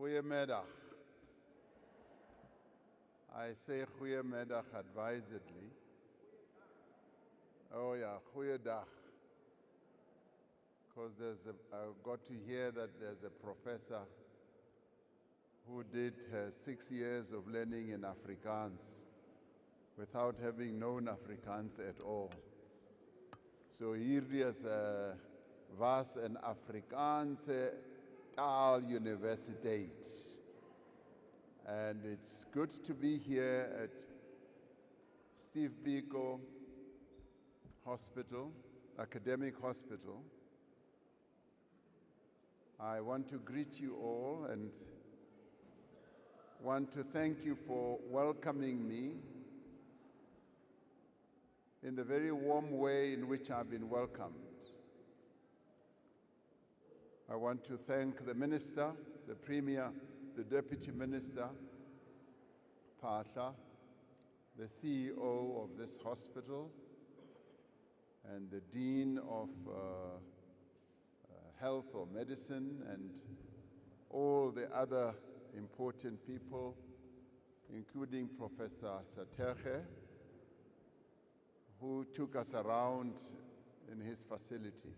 Goeiemiddag. I say goeiemiddag advisedly. Oh yeah, goeiedag. Because I got to hear that there's a professor who did 6 years of learning in Afrikaans without having known Afrikaans at all. So hier is was een Afrikaanse taaluniversiteit. And it's good to be here at Steve Biko Hospital, Academic Hospital. I want to greet you all and want to thank you for welcoming me in the very warm way in which I've been welcomed. I want to thank the Minister, the Premier, the Deputy Minister, Pasha, the CEO of this hospital, and the Dean of Health or Medicine, and all the other important people, including Professor Saterge, who took us around in his facility.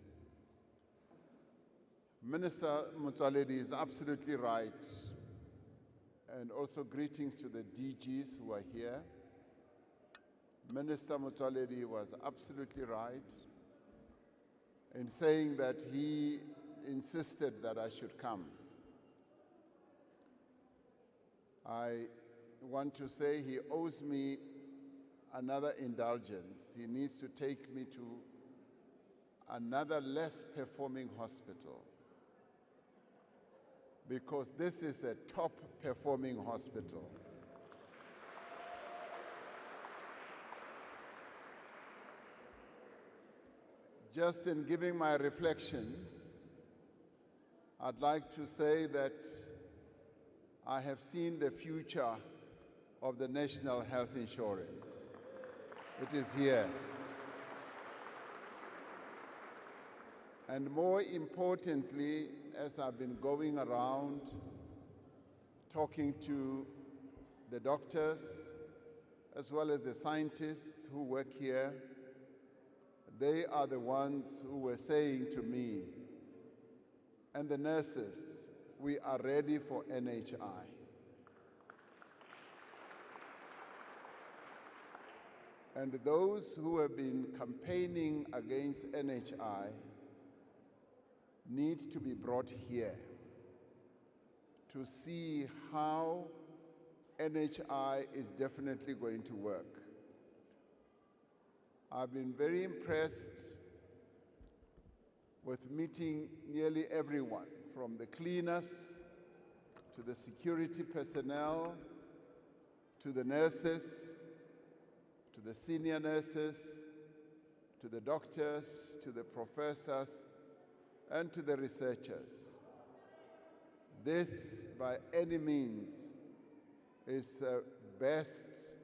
Minister Motsoaledi is absolutely right, and also greetings to the DGs who are here. Minister Motsoaledi was absolutely right in saying that he insisted that I should come. I want to say he owes me another indulgence. He needs to take me to another less performing hospital, because this is a top performing hospital. Just in giving my reflections, I'd like to say that I have seen the future of the National Health Insurance. It is here. And more importantly, as I've been going around talking to the doctors, as well as the scientists who work here, they are the ones who were saying to me, and the nurses, we are ready for NHI. And those who have been campaigning against NHI need to be brought here to see how NHI is definitely going to work. I've been very impressed with meeting nearly everyone, from the cleaners to the security personnel, to the nurses, to the senior nurses, to the doctors, to the professors, and to the researchers. This, by any means, is best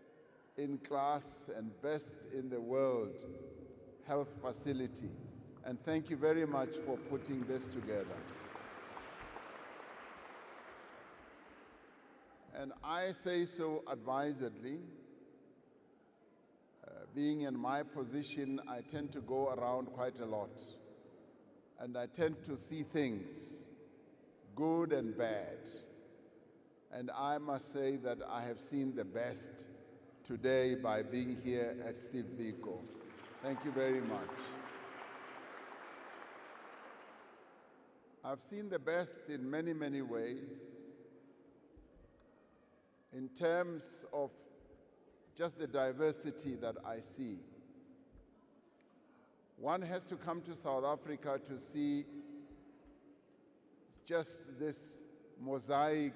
in class and best in the world health facility. And thank you very much for putting this together. And I say so advisedly. Being in my position, I tend to go around quite a lot. And I tend to see things, good and bad. And I must say that I have seen the best today by being here at Steve Biko. Thank you very much. I've seen the best in many, many ways. In terms of just the diversity that I see. One has to come to South Africa to see just this mosaic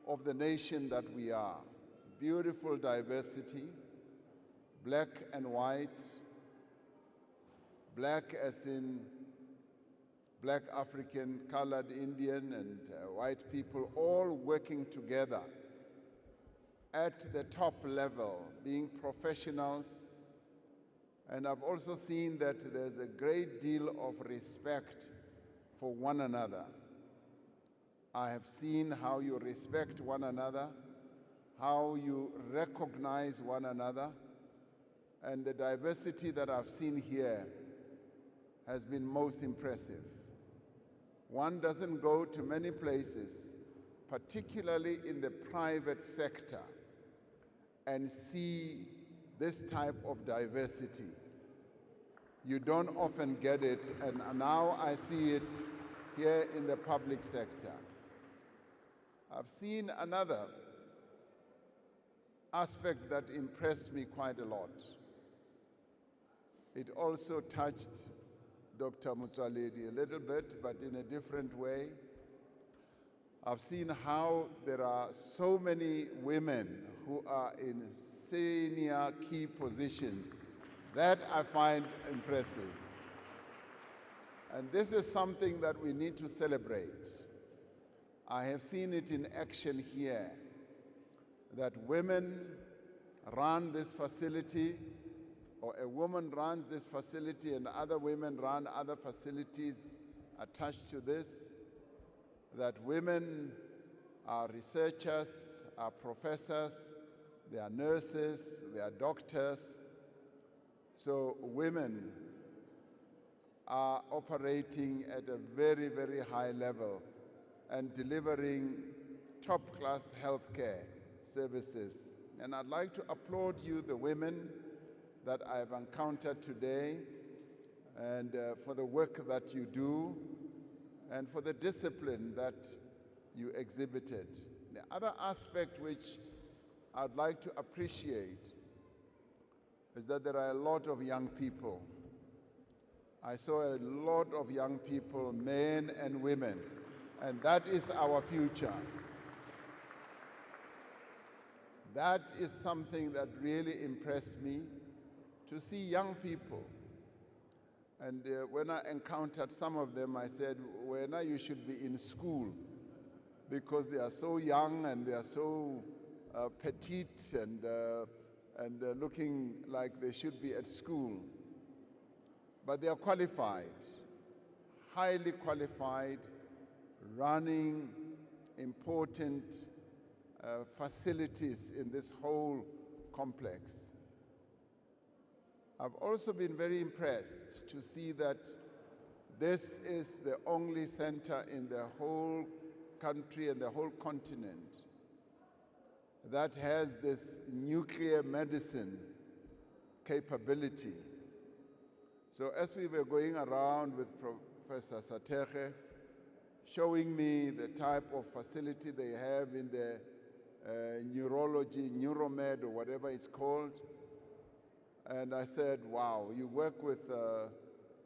of the nation that we are. Beautiful diversity, black and white, black as in black African, colored Indian, and white people all working together at the top level, being professionals. And I've also seen that there's a great deal of respect for one another. I have seen how you respect one another, how you recognize one another, and the diversity that I've seen here has been most impressive. One doesn't go to many places, particularly in the private sector, and see this type of diversity. You don't often get it, and now I see it here in the public sector. I've seen another aspect that impressed me quite a lot. It also touched Dr. Motsoaledi a little bit, but in a different way. I've seen how there are so many women who are in senior key positions. That I find impressive. And this is something that we need to celebrate. I have seen it in action here, that women run this facility, or a woman runs this facility and other women run other facilities attached to this, that women are researchers, are professors, they are nurses, they are doctors. So women are operating at a very, very high level and delivering top-class healthcare services. And I'd like to applaud you, the women that I've encountered today, and for the work that you do, and for the discipline that you exhibited. The other aspect which I'd like to appreciate is that there are a lot of young people. I saw a lot of young people, men and women, and that is our future. That is something that really impressed me, to see young people. And when I encountered some of them, I said, well, now you should be in school, because they are so young and they are so petite and looking like they should be at school. But they are qualified, highly qualified, running important facilities in this whole complex. I've also been very impressed to see that this is the only center in the whole country and the whole continent that has this nuclear medicine capability. So as we were going around with Professor Saterhe, showing me the type of facility they have in the neurology, neuromed, or whatever it's called, and I said, wow, you work with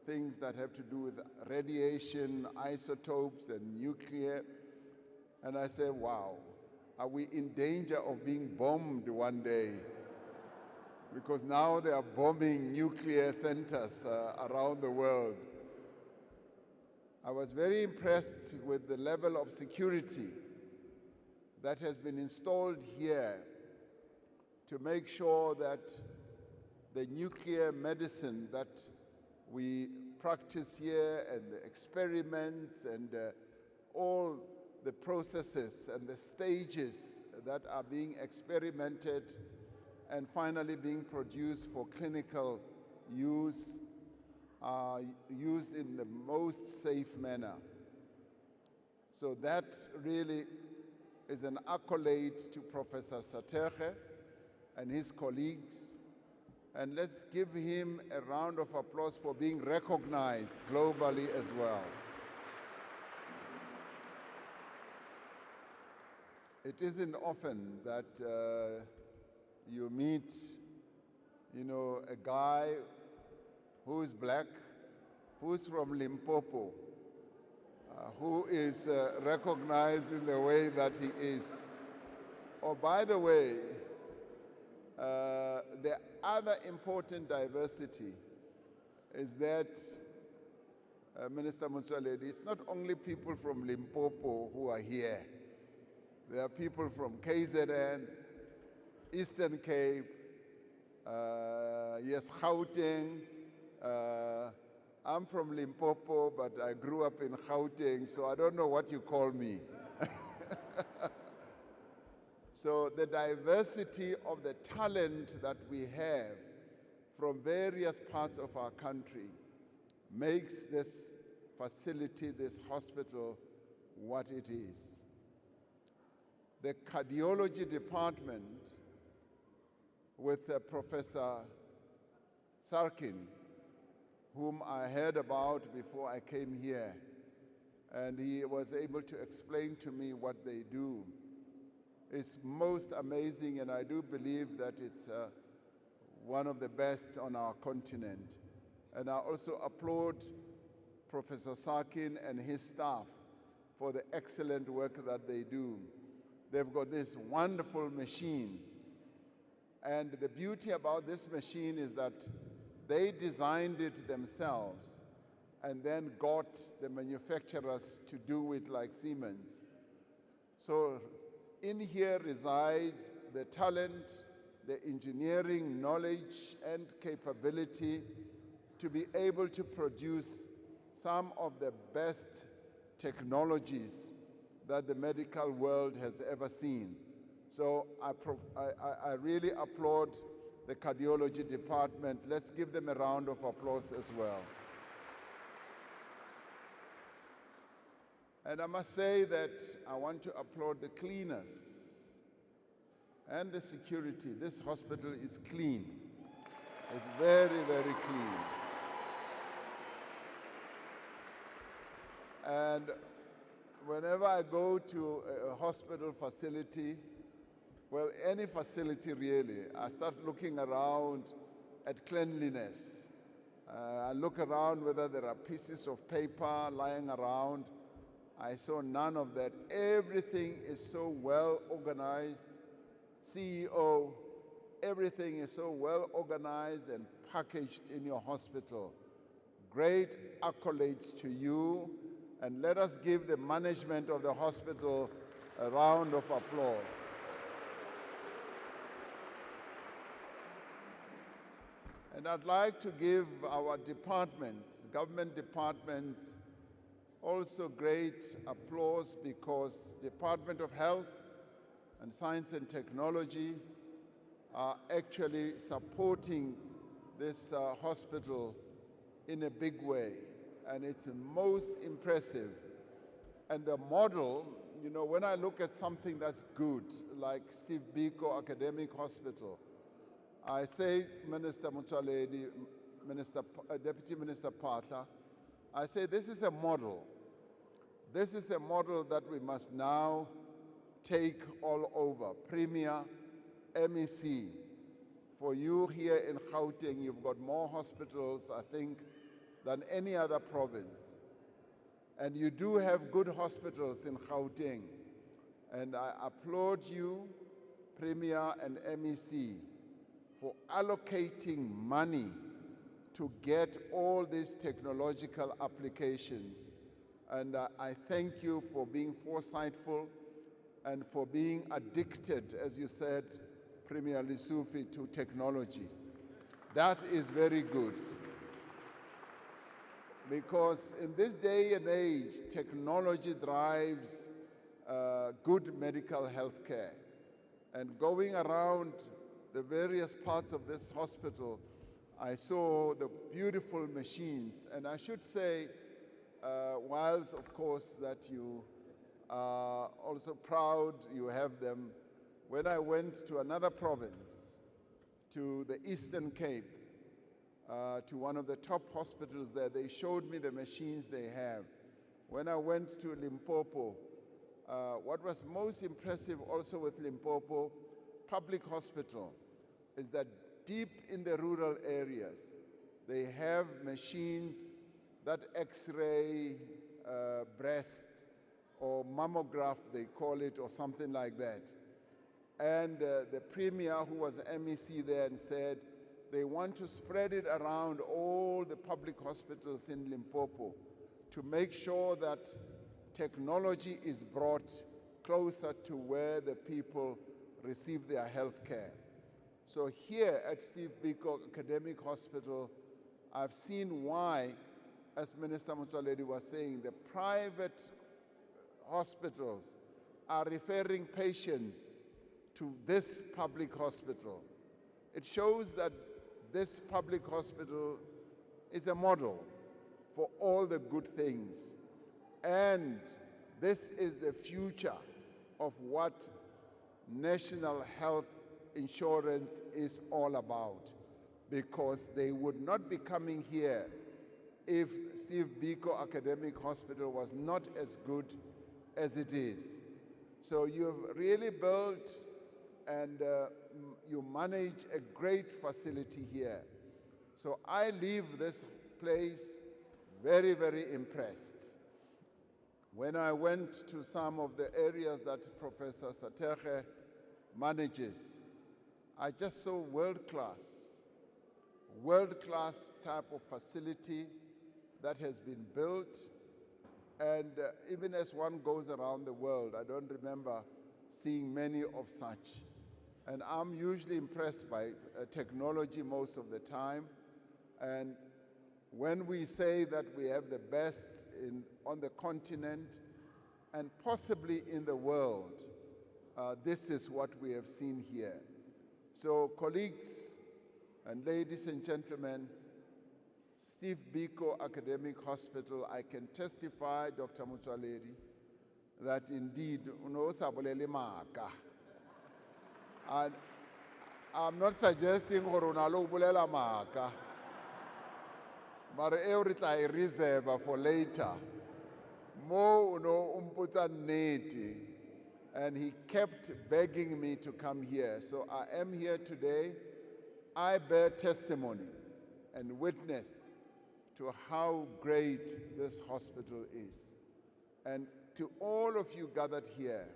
things that have to do with radiation, isotopes, and nuclear. And I said, wow, are we in danger of being bombed one day? Because now they are bombing nuclear centers around the world. I was very impressed with the level of security that has been installed here to make sure that the nuclear medicine that we practice here, and the experiments, and all the processes and the stages that are being experimented and finally being produced for clinical use are used in the most safe manner. So that really is an accolade to Professor Saterhe and his colleagues. And let's give him a round of applause for being recognized globally as well. It isn't often that you meet, a guy who is black, who's from Limpopo, who is recognized in the way that he is. Oh, by the way, the other important diversity is that, Minister Motsoaledi, it's not only people from Limpopo who are here. There are people from KZN, Eastern Cape, yes, Gauteng. I'm from Limpopo, but I grew up in Gauteng, so I don't know what you call me. So the diversity of the talent that we have from various parts of our country makes this facility, this hospital, what it is. The cardiology department with Professor Sarkin, whom I heard about before I came here, and he was able to explain to me what they do. It's most amazing, and I do believe that it's one of the best on our continent. And I also applaud Professor Sarkin and his staff for the excellent work that they do. They've got this wonderful machine. And the beauty about this machine is that they designed it themselves and then got the manufacturers to do it like Siemens. So in here resides the talent, the engineering knowledge and capability to be able to produce some of the best technologies that the medical world has ever seen. So I really applaud the cardiology department. Let's give them a round of applause as well. And I must say that I want to applaud the cleaners and the security. This hospital is clean. It's very, very clean. And whenever I go to a hospital facility, well, any facility really, I start looking around at cleanliness. I look around whether there are pieces of paper lying around. I saw none of that. Everything is so well organized. CEO, everything is so well organized and packaged in your hospital. Great accolades to you, and let us give the management of the hospital a round of applause. And I'd like to give our departments, government departments, also great applause, because Department of Health and Science and Technology are actually supporting this hospital in a big way, and it's most impressive. And the model, you know, when I look at something that's good, like Steve Biko Academic Hospital, I say, Minister Mutsaledi, Deputy Minister Patla, I say this is a model. This is a model that we must now take all over. Premier, MEC. For you here in Gauteng, you've got more hospitals, I think, than any other province. And you do have good hospitals in Gauteng. And I applaud you, Premier and MEC, for allocating money to get all these technological applications. And I thank you for being foresightful and for being addicted, as you said, Premier Lesufi, to technology. That is very good. Because in this day and age, technology drives good medical health care. And going around the various parts of this hospital, I saw the beautiful machines. And I should say, whilst of course that you are also proud you have them, when I went to another province, to the Eastern Cape, to one of the top hospitals there, they showed me the machines they have. When I went to Limpopo, what was most impressive also with Limpopo Public Hospital is that deep in the rural areas, they have machines that X-ray breast or mammograph, they call it, or something like that. And the Premier, who was MEC there, and said they want to spread it around all the public hospitals in Limpopo to make sure that technology is brought closer to where the people receive their health care. So here at Steve Biko Academic Hospital, I've seen why, as Minister Mutsaledi was saying, the private hospitals are referring patients to this public hospital. It shows that this public hospital is a model for all the good things. And this is the future of what national health insurance is all about, because they would not be coming here if Steve Biko Academic Hospital was not as good as it is. So you've really built and you manage a great facility here. So I leave this place very, very impressed. When I went to some of the areas that Professor Saterhe manages, I just saw world-class type of facility that has been built. And even as one goes around the world, I don't remember seeing many of such. And I'm usually impressed by technology most of the time. And when we say that we have the best on the continent and possibly in the world, this is what we have seen here. So colleagues and ladies and gentlemen, Steve Biko Academic Hospital, I can testify, Dr. Mutsaleri, that indeed, and I'm not suggesting Horonalo Bulela Maka, but everything reserve for later. Mo neti, and he kept begging me to come here. So I am here today. I bear testimony and witness to how great this hospital is. And to all of you gathered here,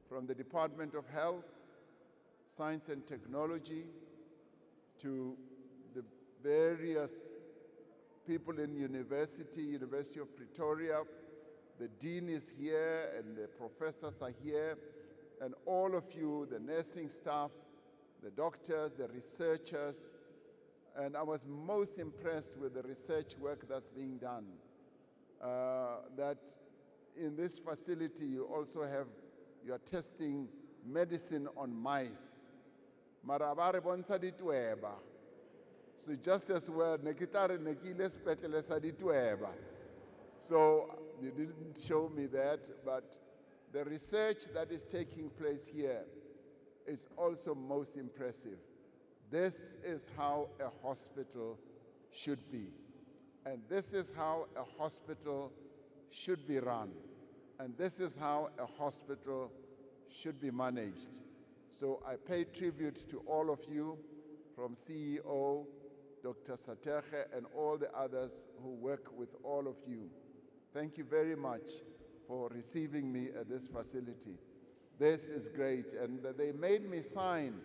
from the Department of Health, Science and Technology, to the various people in University of Pretoria, the dean is here and the professors are here, and all of you, the nursing staff, the doctors, the researchers, and I was most impressed with the research work that's being done. That in this facility you also have, you are testing medicine on mice. Marabare bonsa ditweba. So just as well, nekitare nekile spetle sa ditweba. So you didn't show me that, but the research that is taking place here is also most impressive. This is how a hospital should be. And this is how a hospital should be run. And this is how a hospital should be managed. So I pay tribute to all of you, from CEO, Dr. Saterhe, and all the others who work with all of you. Thank you very much for receiving me at this facility. This is great. And they made me sign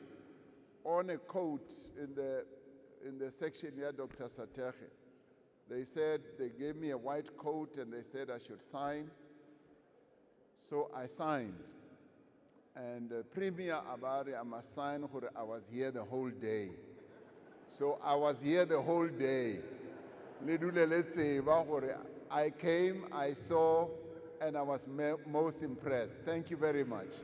on a coat in the section here, Dr. Saterhe. They said, they gave me a white coat and they said I should sign. So I signed. And Premier Abari, I must sign, I was here the whole day. So I was here the whole day. I came, I saw, and I was most impressed. Thank you very much.